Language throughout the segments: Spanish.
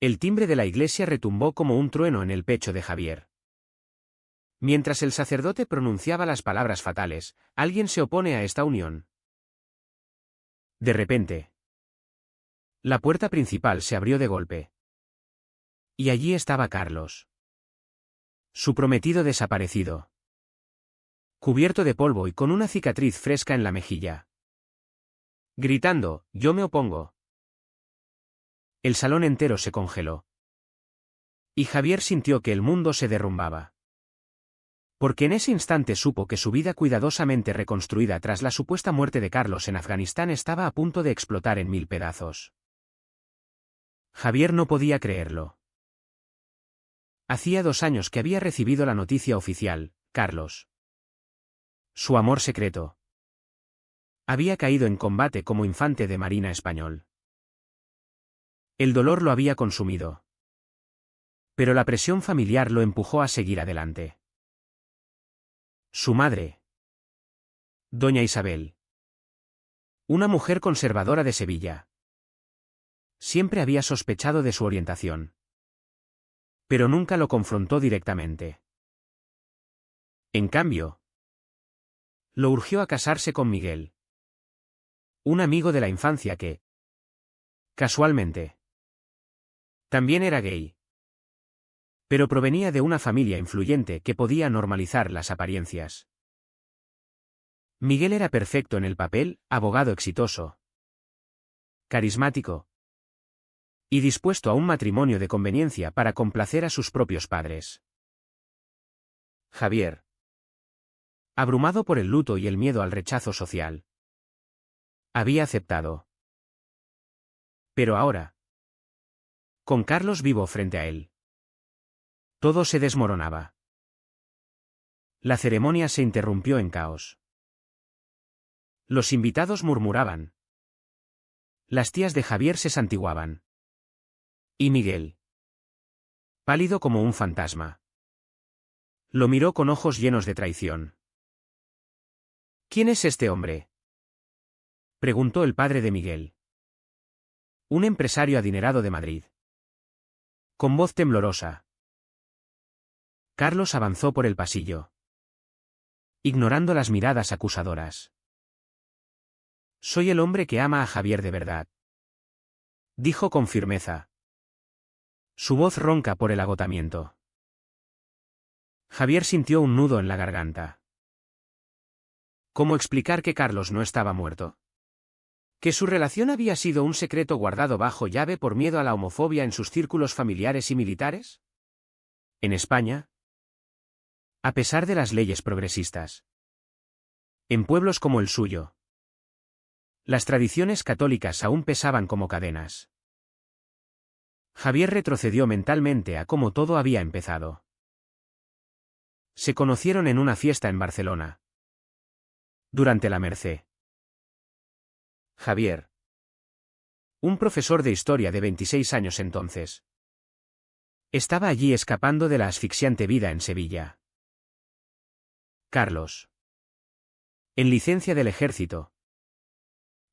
El timbre de la iglesia retumbó como un trueno en el pecho de Javier. Mientras el sacerdote pronunciaba las palabras fatales, alguien se opone a esta unión. De repente, la puerta principal se abrió de golpe. Y allí estaba Carlos. Su prometido desaparecido. Cubierto de polvo y con una cicatriz fresca en la mejilla. Gritando, «Yo me opongo». El salón entero se congeló. Y Javier sintió que el mundo se derrumbaba. Porque en ese instante supo que su vida cuidadosamente reconstruida tras la supuesta muerte de Carlos en Afganistán estaba a punto de explotar en 1000 pedazos. Javier no podía creerlo. Hacía 2 años que había recibido la noticia oficial, Carlos. Su amor secreto. Había caído en combate como infante de marina español. El dolor lo había consumido. Pero la presión familiar lo empujó a seguir adelante. Su madre. Doña Isabel. Una mujer conservadora de Sevilla. Siempre había sospechado de su orientación. Pero nunca lo confrontó directamente. En cambio, lo urgió a casarse con Miguel. Un amigo de la infancia que, casualmente, también era gay. Pero provenía de una familia influyente que podía normalizar las apariencias. Miguel era perfecto en el papel, abogado exitoso, carismático y dispuesto a un matrimonio de conveniencia para complacer a sus propios padres. Javier, abrumado por el luto y el miedo al rechazo social, había aceptado. Pero ahora, con Carlos vivo frente a él, todo se desmoronaba. La ceremonia se interrumpió en caos. Los invitados murmuraban. Las tías de Javier se santiguaban. Y Miguel, pálido como un fantasma, lo miró con ojos llenos de traición. ¿Quién es este hombre?, preguntó el padre de Miguel. Un empresario adinerado de Madrid. Con voz temblorosa. Carlos avanzó por el pasillo, ignorando las miradas acusadoras. Soy el hombre que ama a Javier de verdad, dijo con firmeza. Su voz ronca por el agotamiento. Javier sintió un nudo en la garganta. ¿Cómo explicar que Carlos no estaba muerto? ¿Que su relación había sido un secreto guardado bajo llave por miedo a la homofobia en sus círculos familiares y militares? En España, a pesar de las leyes progresistas, en pueblos como el suyo, las tradiciones católicas aún pesaban como cadenas. Javier retrocedió mentalmente a cómo todo había empezado. Se conocieron en una fiesta en Barcelona, durante la Merced. Javier, un profesor de historia de 26 años entonces, estaba allí escapando de la asfixiante vida en Sevilla. Carlos, en licencia del ejército,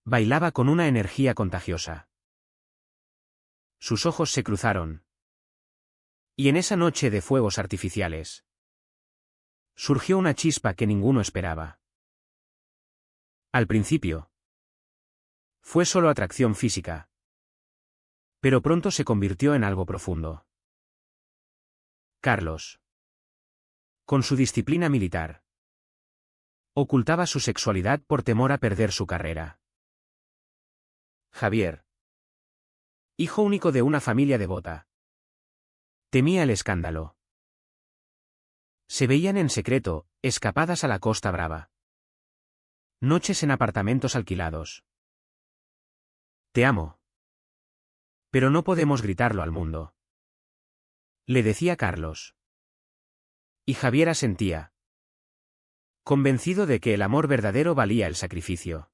bailaba con una energía contagiosa. Sus ojos se cruzaron. Y en esa noche de fuegos artificiales, surgió una chispa que ninguno esperaba. Al principio, fue solo atracción física. Pero pronto se convirtió en algo profundo. Carlos, con su disciplina militar, ocultaba su sexualidad por temor a perder su carrera. Javier, hijo único de una familia devota, temía el escándalo. Se veían en secreto, escapadas a la Costa Brava. Noches en apartamentos alquilados. Te amo. Pero no podemos gritarlo al mundo, le decía Carlos. Y Javier asentía, convencido de que el amor verdadero valía el sacrificio.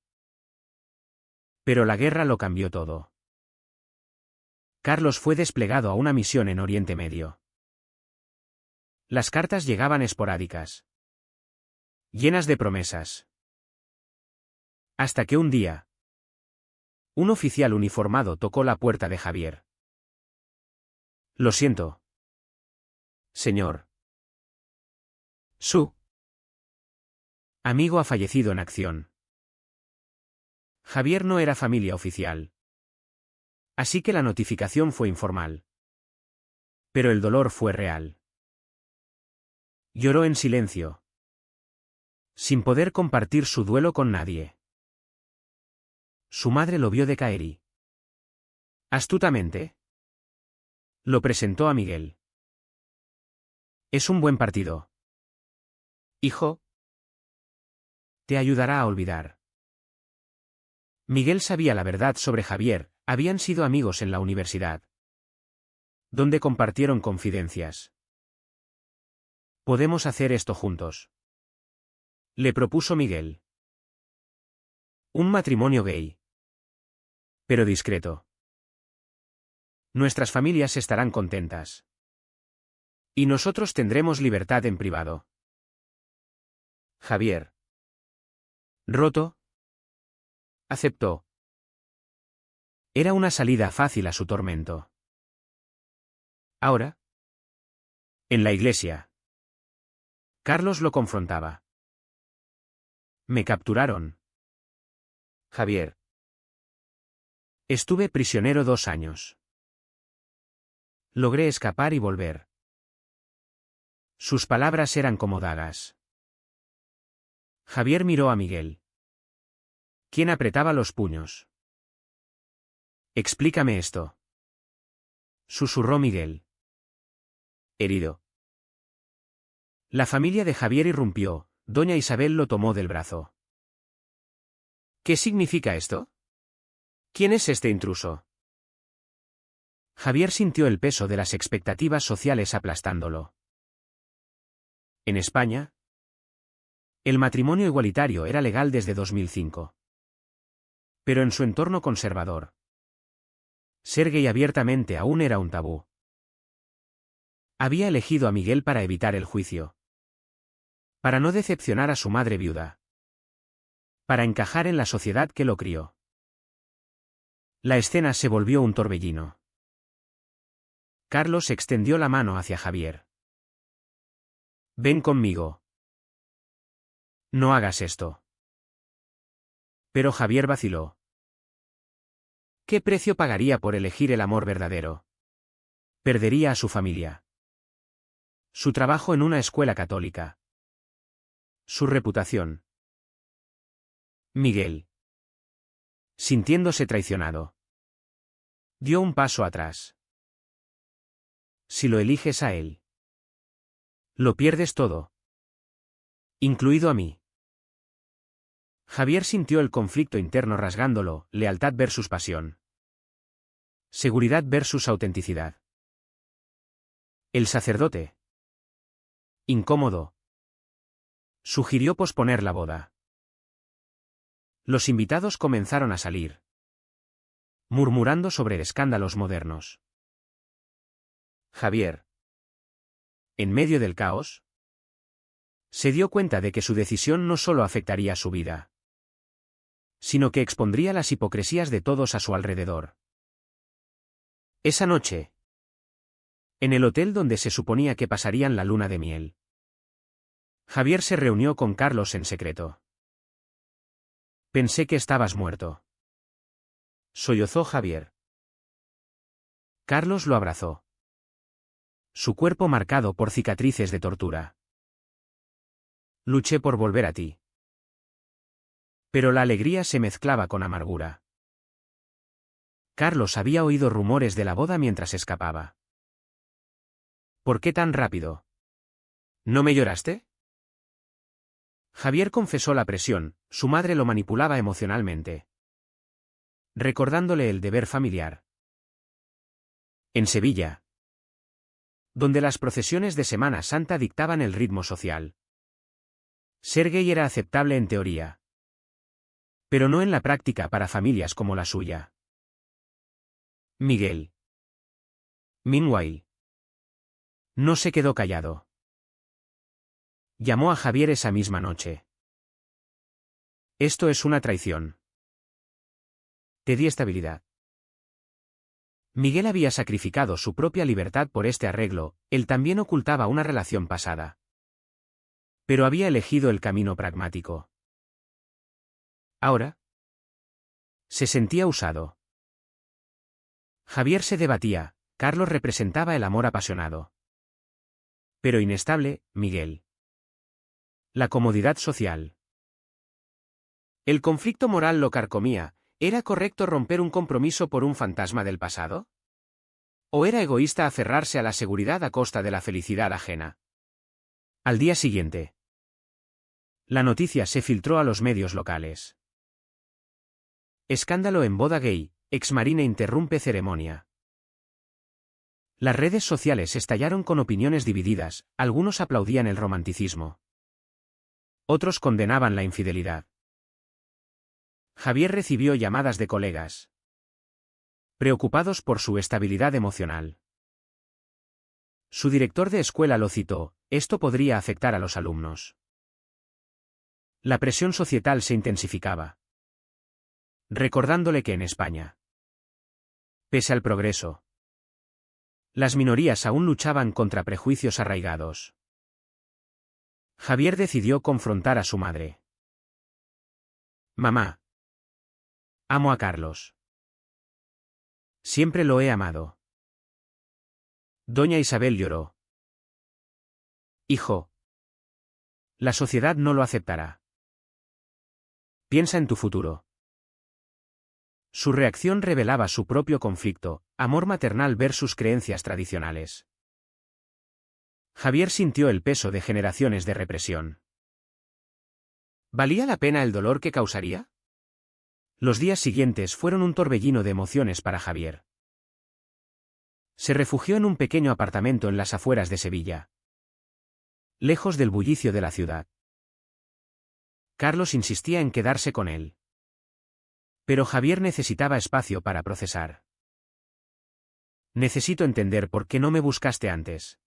Pero la guerra lo cambió todo. Carlos fue desplegado a una misión en Oriente Medio. Las cartas llegaban esporádicas, llenas de promesas. Hasta que un día, un oficial uniformado tocó la puerta de Javier. Lo siento. Señor. Su amigo ha fallecido en acción. Javier no era familia oficial. Así que la notificación fue informal. Pero el dolor fue real. Lloró en silencio, sin poder compartir su duelo con nadie. Su madre lo vio decaer y, astutamente, lo presentó a Miguel. Es un buen partido. Hijo, te ayudará a olvidar. Miguel sabía la verdad sobre Javier, habían sido amigos en la universidad, donde compartieron confidencias. Podemos hacer esto juntos, le propuso Miguel. Un matrimonio gay, pero discreto. Nuestras familias estarán contentas. Y nosotros tendremos libertad en privado. Javier, roto, aceptó. Era una salida fácil a su tormento. Ahora, en la iglesia, Carlos lo confrontaba. Me capturaron. Javier. Estuve prisionero 2 años. Logré escapar y volver. Sus palabras eran como dagas. Javier miró a Miguel, quien apretaba los puños. Explícame esto, susurró Miguel. Herido. La familia de Javier irrumpió, doña Isabel lo tomó del brazo. ¿Qué significa esto? ¿Quién es este intruso? Javier sintió el peso de las expectativas sociales aplastándolo. En España, el matrimonio igualitario era legal desde 2005. Pero en su entorno conservador, ser gay abiertamente aún era un tabú. Había elegido a Miguel para evitar el juicio, para no decepcionar a su madre viuda, para encajar en la sociedad que lo crió. La escena se volvió un torbellino. Carlos extendió la mano hacia Javier. Ven conmigo. No hagas esto. Pero Javier vaciló. ¿Qué precio pagaría por elegir el amor verdadero? Perdería a su familia, su trabajo en una escuela católica, su reputación. Miguel, sintiéndose traicionado, dio un paso atrás. Si lo eliges a él, lo pierdes todo, incluido a mí. Javier sintió el conflicto interno rasgándolo, lealtad versus pasión. Seguridad versus autenticidad. El sacerdote, incómodo, sugirió posponer la boda. Los invitados comenzaron a salir, murmurando sobre escándalos modernos. Javier, en medio del caos, se dio cuenta de que su decisión no solo afectaría su vida, sino que expondría las hipocresías de todos a su alrededor. Esa noche, en el hotel donde se suponía que pasarían la luna de miel, Javier se reunió con Carlos en secreto. Pensé que estabas muerto, sollozó Javier. Carlos lo abrazó, su cuerpo marcado por cicatrices de tortura. Luché por volver a ti. Pero la alegría se mezclaba con amargura. Carlos había oído rumores de la boda mientras escapaba. ¿Por qué tan rápido? ¿No me lloraste? Javier confesó la presión, su madre lo manipulaba emocionalmente, recordándole el deber familiar. En Sevilla, donde las procesiones de Semana Santa dictaban el ritmo social, ser gay era aceptable en teoría, pero no en la práctica para familias como la suya. Miguel, meanwhile, no se quedó callado. Llamó a Javier esa misma noche. Esto es una traición. Te di estabilidad. Miguel había sacrificado su propia libertad por este arreglo, él también ocultaba una relación pasada. Pero había elegido el camino pragmático. Ahora se sentía usado. Javier se debatía, Carlos representaba el amor apasionado. Pero inestable, Miguel. La comodidad social. El conflicto moral lo carcomía. ¿Era correcto romper un compromiso por un fantasma del pasado? ¿O era egoísta aferrarse a la seguridad a costa de la felicidad ajena? Al día siguiente, la noticia se filtró a los medios locales. Escándalo en boda gay, exmarine interrumpe ceremonia. Las redes sociales estallaron con opiniones divididas, algunos aplaudían el romanticismo. Otros condenaban la infidelidad. Javier recibió llamadas de colegas preocupados por su estabilidad emocional. Su director de escuela lo citó, esto podría afectar a los alumnos. La presión societal se intensificaba. Recordándole que en España, pese al progreso, las minorías aún luchaban contra prejuicios arraigados. Javier decidió confrontar a su madre. Mamá. Amo a Carlos. Siempre lo he amado. Doña Isabel lloró. Hijo. La sociedad no lo aceptará. Piensa en tu futuro. Su reacción revelaba su propio conflicto, amor maternal versus creencias tradicionales. Javier sintió el peso de generaciones de represión. ¿Valía la pena el dolor que causaría? Los días siguientes fueron un torbellino de emociones para Javier. Se refugió en un pequeño apartamento en las afueras de Sevilla, lejos del bullicio de la ciudad. Carlos insistía en quedarse con él. Pero Javier necesitaba espacio para procesar. Necesito entender por qué no me buscaste antes,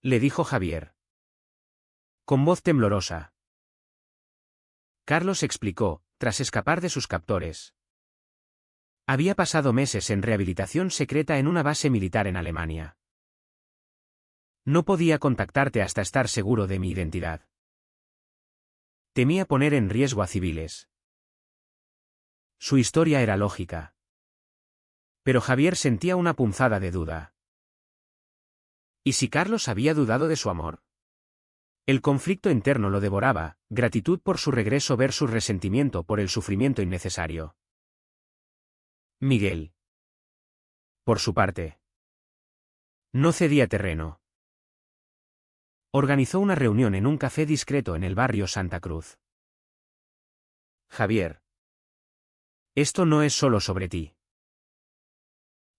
le dijo Javier, con voz temblorosa. Carlos explicó, tras escapar de sus captores. Había pasado meses en rehabilitación secreta en una base militar en Alemania. No podía contactarte hasta estar seguro de mi identidad. Temía poner en riesgo a civiles. Su historia era lógica. Pero Javier sentía una punzada de duda. ¿Y si Carlos había dudado de su amor? El conflicto interno lo devoraba, gratitud por su regreso versus resentimiento por el sufrimiento innecesario. Miguel, por su parte, no cedía terreno. Organizó una reunión en un café discreto en el barrio Santa Cruz. Javier, esto no es solo sobre ti.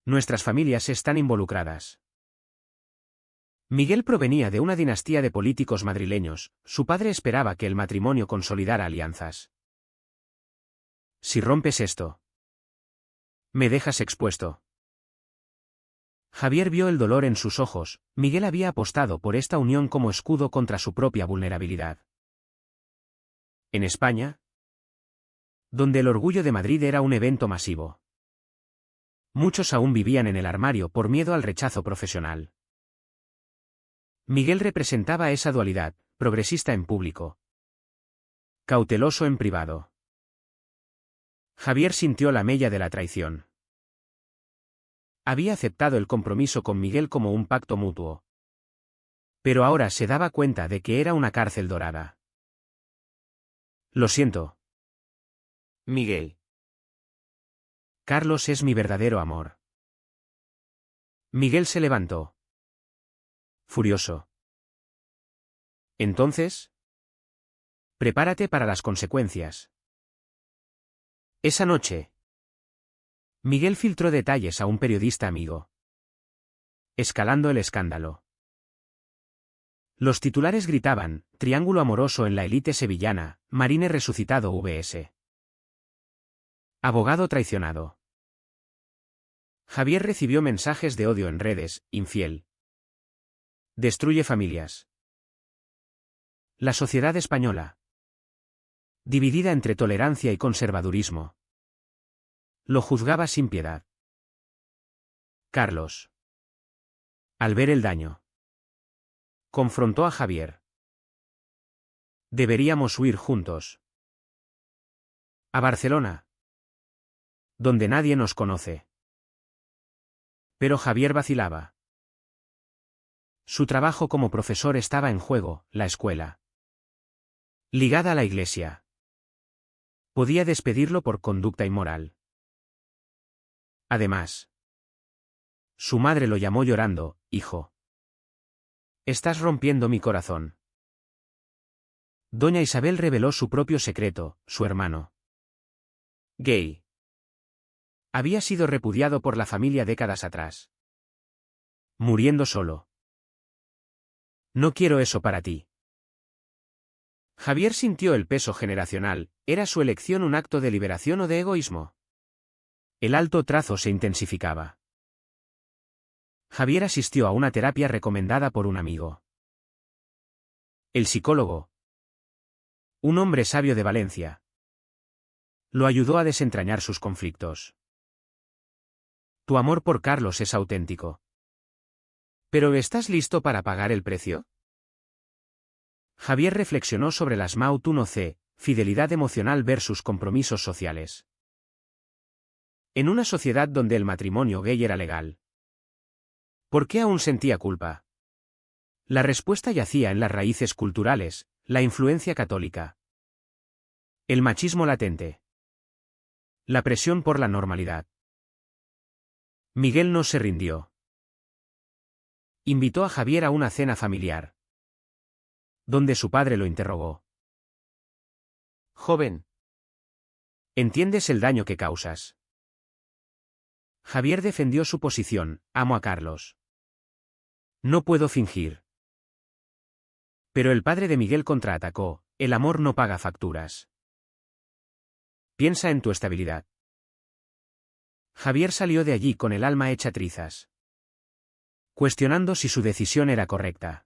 Nuestras familias están involucradas. Miguel provenía de una dinastía de políticos madrileños, su padre esperaba que el matrimonio consolidara alianzas. Si rompes esto, me dejas expuesto. Javier vio el dolor en sus ojos, Miguel había apostado por esta unión como escudo contra su propia vulnerabilidad. En España, donde el orgullo de Madrid era un evento masivo, muchos aún vivían en el armario por miedo al rechazo profesional. Miguel representaba esa dualidad, progresista en público, cauteloso en privado. Javier sintió la mella de la traición. Había aceptado el compromiso con Miguel como un pacto mutuo. Pero ahora se daba cuenta de que era una cárcel dorada. Lo siento, Miguel. Carlos es mi verdadero amor. Miguel se levantó, furioso. Entonces, prepárate para las consecuencias. Esa noche, Miguel filtró detalles a un periodista amigo. Escalando el escándalo. Los titulares gritaban, triángulo amoroso en la élite sevillana, marine resucitado vs. Abogado traicionado. Javier recibió mensajes de odio en redes, infiel. Destruye familias. La sociedad española, dividida entre tolerancia y conservadurismo, lo juzgaba sin piedad. Carlos. Al ver el daño, confrontó a Javier. Deberíamos huir juntos. A Barcelona. Donde nadie nos conoce. Pero Javier vacilaba. Su trabajo como profesor estaba en juego, la escuela. Ligada a la iglesia. Podía despedirlo por conducta inmoral. Además, su madre lo llamó llorando, hijo. Estás rompiendo mi corazón. Doña Isabel reveló su propio secreto, su hermano. Gay. Había sido repudiado por la familia décadas atrás. Muriendo solo. No quiero eso para ti. Javier sintió el peso generacional, ¿era su elección un acto de liberación o de egoísmo? El alto trazo se intensificaba. Javier asistió a una terapia recomendada por un amigo. El psicólogo. Un hombre sabio de Valencia. Lo ayudó a desentrañar sus conflictos. Tu amor por Carlos es auténtico. ¿Pero estás listo para pagar el precio? Javier reflexionó sobre las MAUT 1C, fidelidad emocional versus compromisos sociales. En una sociedad donde el matrimonio gay era legal, ¿por qué aún sentía culpa? La respuesta yacía en las raíces culturales, la influencia católica, el machismo latente, la presión por la normalidad. Miguel no se rindió. Invitó a Javier a una cena familiar, donde su padre lo interrogó. Joven, ¿entiendes el daño que causas? Javier defendió su posición, amo a Carlos. No puedo fingir. Pero el padre de Miguel contraatacó, el amor no paga facturas. Piensa en tu estabilidad. Javier salió de allí con el alma hecha trizas, cuestionando si su decisión era correcta.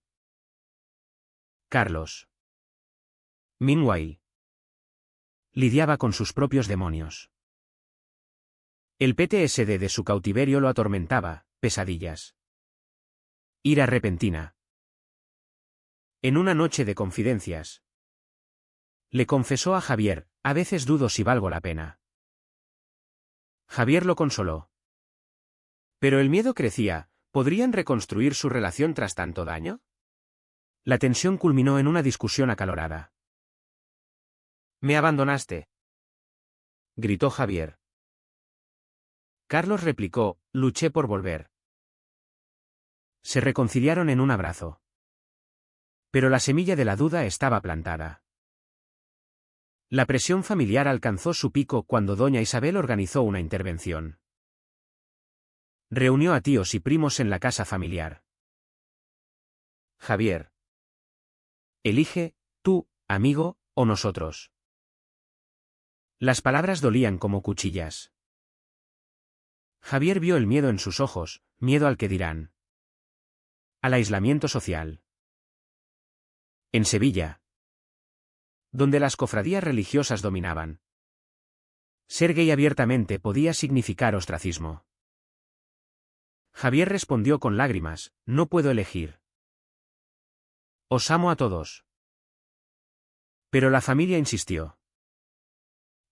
Carlos. Meanwhile, lidiaba con sus propios demonios. El PTSD de su cautiverio lo atormentaba, pesadillas. Ira repentina. En una noche de confidencias, le confesó a Javier, a veces dudo si valgo la pena. Javier lo consoló. Pero el miedo crecía, ¿podrían reconstruir su relación tras tanto daño? La tensión culminó en una discusión acalorada. «Me abandonaste», gritó Javier. Carlos replicó, «Luché por volver». Se reconciliaron en un abrazo. Pero la semilla de la duda estaba plantada. La presión familiar alcanzó su pico cuando doña Isabel organizó una intervención. Reunió a tíos y primos en la casa familiar. Javier. Elige, tú, amigo, o nosotros. Las palabras dolían como cuchillas. Javier vio el miedo en sus ojos, miedo al que dirán. Al aislamiento social. En Sevilla, donde las cofradías religiosas dominaban, ser gay abiertamente podía significar ostracismo. Javier respondió con lágrimas, no puedo elegir. Os amo a todos. Pero la familia insistió,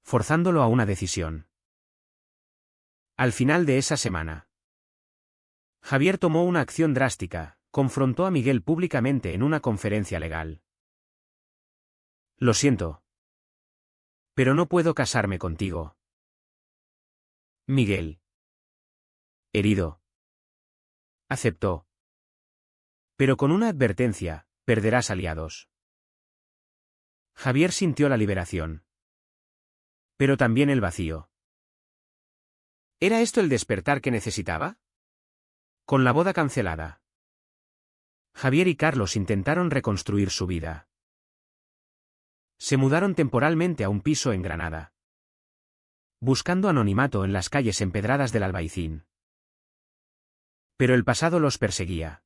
forzándolo a una decisión. Al final de esa semana, Javier tomó una acción drástica, confrontó a Miguel públicamente en una conferencia legal. Lo siento, pero no puedo casarme contigo. Miguel. Herido. Aceptó. Pero con una advertencia, perderás aliados. Javier sintió la liberación. Pero también el vacío. ¿Era esto el despertar que necesitaba? Con la boda cancelada, Javier y Carlos intentaron reconstruir su vida. Se mudaron temporalmente a un piso en Granada, buscando anonimato en las calles empedradas del Albaicín. Pero el pasado los perseguía.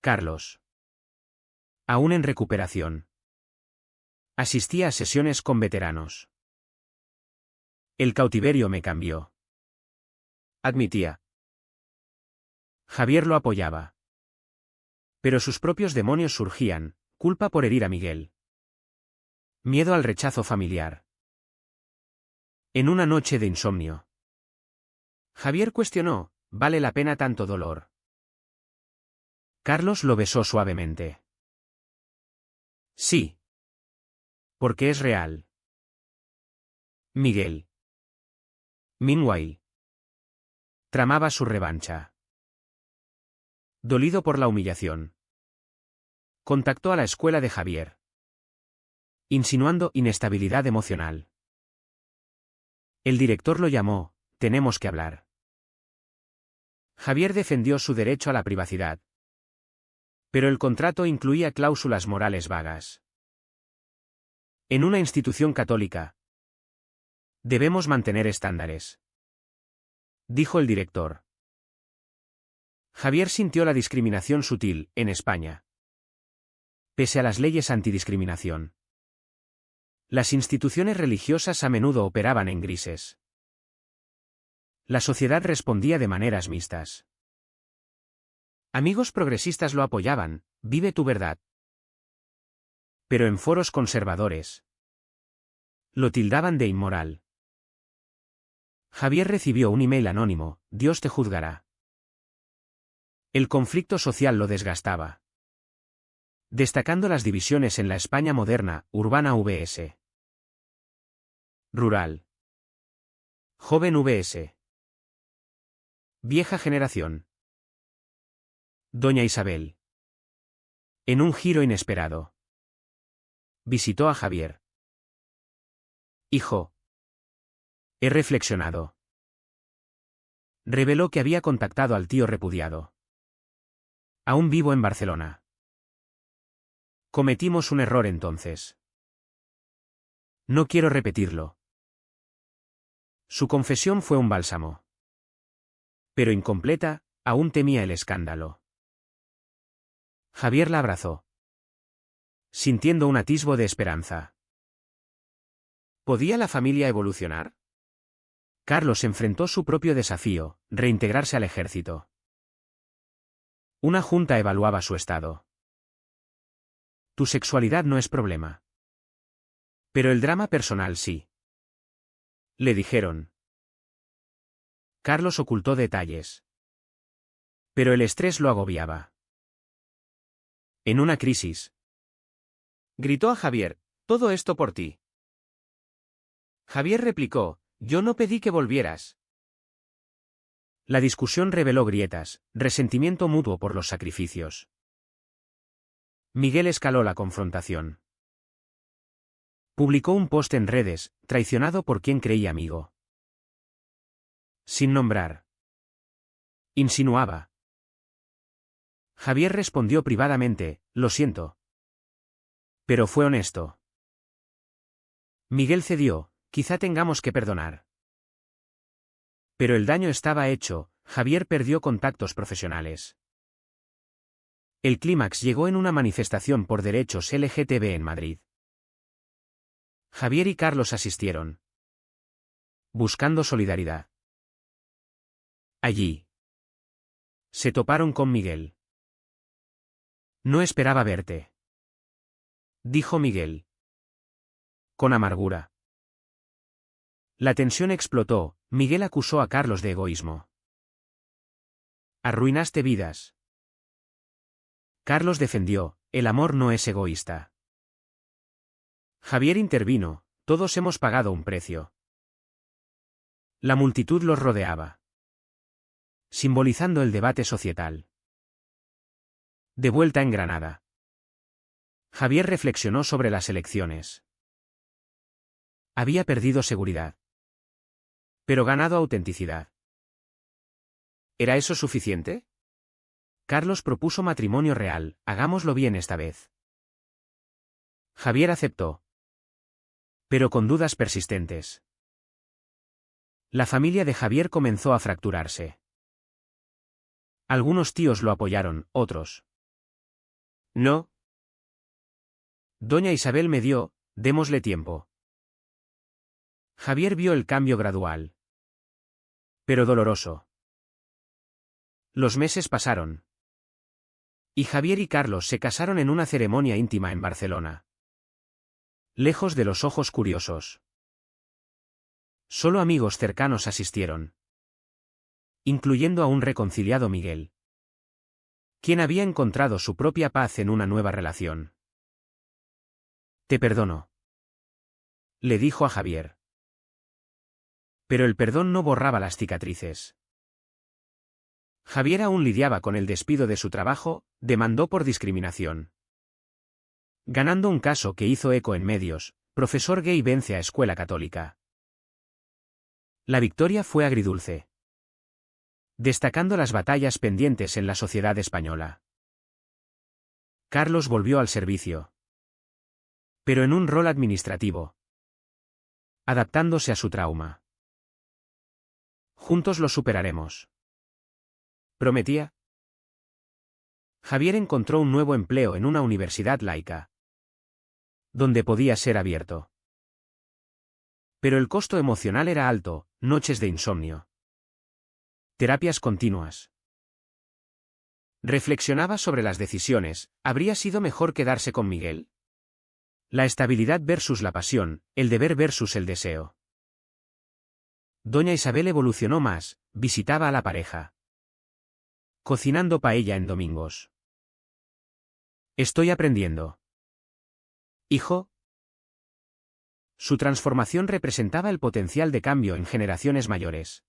Carlos, aún en recuperación, asistía a sesiones con veteranos. El cautiverio me cambió, admitía. Javier lo apoyaba. Pero sus propios demonios surgían, culpa por herir a Miguel. Miedo al rechazo familiar. En una noche de insomnio, Javier cuestionó, ¿vale la pena tanto dolor? Carlos lo besó suavemente. Sí. Porque es real. Miguel. Meanwhile, tramaba su revancha. Dolido por la humillación, contactó a la escuela de Javier, insinuando inestabilidad emocional. El director lo llamó, tenemos que hablar. Javier defendió su derecho a la privacidad. Pero el contrato incluía cláusulas morales vagas. En una institución católica, debemos mantener estándares, dijo el director. Javier sintió la discriminación sutil, en España. Pese a las leyes antidiscriminación, las instituciones religiosas a menudo operaban en grises. La sociedad respondía de maneras mixtas. Amigos progresistas lo apoyaban, vive tu verdad. Pero en foros conservadores, lo tildaban de inmoral. Javier recibió un email anónimo, Dios te juzgará. El conflicto social lo desgastaba, destacando las divisiones en la España moderna, urbana vs. rural. Joven vs. vieja generación. Doña Isabel. En un giro inesperado, visitó a Javier. Hijo. He reflexionado. Reveló que había contactado al tío repudiado. Aún vivo en Barcelona. Cometimos un error entonces. No quiero repetirlo. Su confesión fue un bálsamo. Pero incompleta, aún temía el escándalo. Javier la abrazó, sintiendo un atisbo de esperanza. ¿Podía la familia evolucionar? Carlos enfrentó su propio desafío, reintegrarse al ejército. Una junta evaluaba su estado. Tu sexualidad no es problema. Pero el drama personal sí. Le dijeron. Carlos ocultó detalles. Pero el estrés lo agobiaba. En una crisis, gritó a Javier, todo esto por ti. Javier replicó, yo no pedí que volvieras. La discusión reveló grietas, resentimiento mutuo por los sacrificios. Miguel escaló la confrontación. Publicó un post en redes, traicionado por quien creía amigo. Sin nombrar. Insinuaba. Javier respondió privadamente, lo siento. Pero fue honesto. Miguel cedió, quizá tengamos que perdonar. Pero el daño estaba hecho, Javier perdió contactos profesionales. El clímax llegó en una manifestación por derechos LGTB en Madrid. Javier y Carlos asistieron, buscando solidaridad. Allí, se toparon con Miguel. No esperaba verte, dijo Miguel, con amargura. La tensión explotó, Miguel acusó a Carlos de egoísmo. Arruinaste vidas. Carlos defendió, el amor no es egoísta. Javier intervino, todos hemos pagado un precio. La multitud los rodeaba, simbolizando el debate societal. De vuelta en Granada, Javier reflexionó sobre las elecciones. Había perdido seguridad, pero ganado autenticidad. ¿Era eso suficiente? Carlos propuso matrimonio real, hagámoslo bien esta vez. Javier aceptó, pero con dudas persistentes. La familia de Javier comenzó a fracturarse. Algunos tíos lo apoyaron, otros no. Doña Isabel me dio, démosle tiempo. Javier vio el cambio gradual, pero doloroso. Los meses pasaron. Y Javier y Carlos se casaron en una ceremonia íntima en Barcelona. Lejos de los ojos curiosos. Solo amigos cercanos asistieron. Incluyendo a un reconciliado Miguel, quien había encontrado su propia paz en una nueva relación. Te perdono, le dijo a Javier. Pero el perdón no borraba las cicatrices. Javier aún lidiaba con el despido de su trabajo, demandó por discriminación. Ganando un caso que hizo eco en medios, profesor gay vence a escuela católica. La victoria fue agridulce, destacando las batallas pendientes en la sociedad española. Carlos volvió al servicio, pero en un rol administrativo, adaptándose a su trauma. Juntos lo superaremos, prometía. Javier encontró un nuevo empleo en una universidad laica, donde podía ser abierto. Pero el costo emocional era alto, noches de insomnio. Terapias continuas. Reflexionaba sobre las decisiones, ¿habría sido mejor quedarse con Miguel? La estabilidad versus la pasión, el deber versus el deseo. Doña Isabel evolucionó más, visitaba a la pareja. Cocinando paella en domingos. Estoy aprendiendo. Hijo. Su transformación representaba el potencial de cambio en generaciones mayores.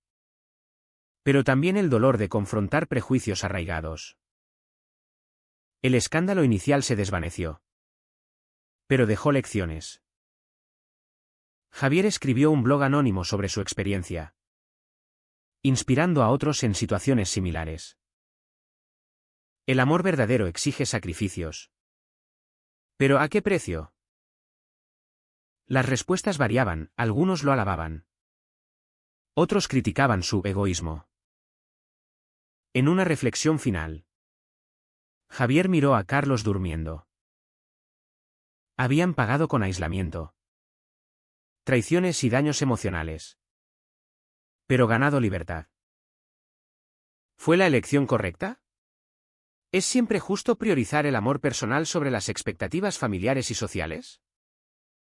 Pero también el dolor de confrontar prejuicios arraigados. El escándalo inicial se desvaneció. Pero dejó lecciones. Javier escribió un blog anónimo sobre su experiencia, inspirando a otros en situaciones similares. El amor verdadero exige sacrificios. ¿Pero a qué precio? Las respuestas variaban, algunos lo alababan. Otros criticaban su egoísmo. En una reflexión final, Javier miró a Carlos durmiendo. Habían pagado con aislamiento, traiciones y daños emocionales, pero ganado libertad. ¿Fue la elección correcta? ¿Es siempre justo priorizar el amor personal sobre las expectativas familiares y sociales?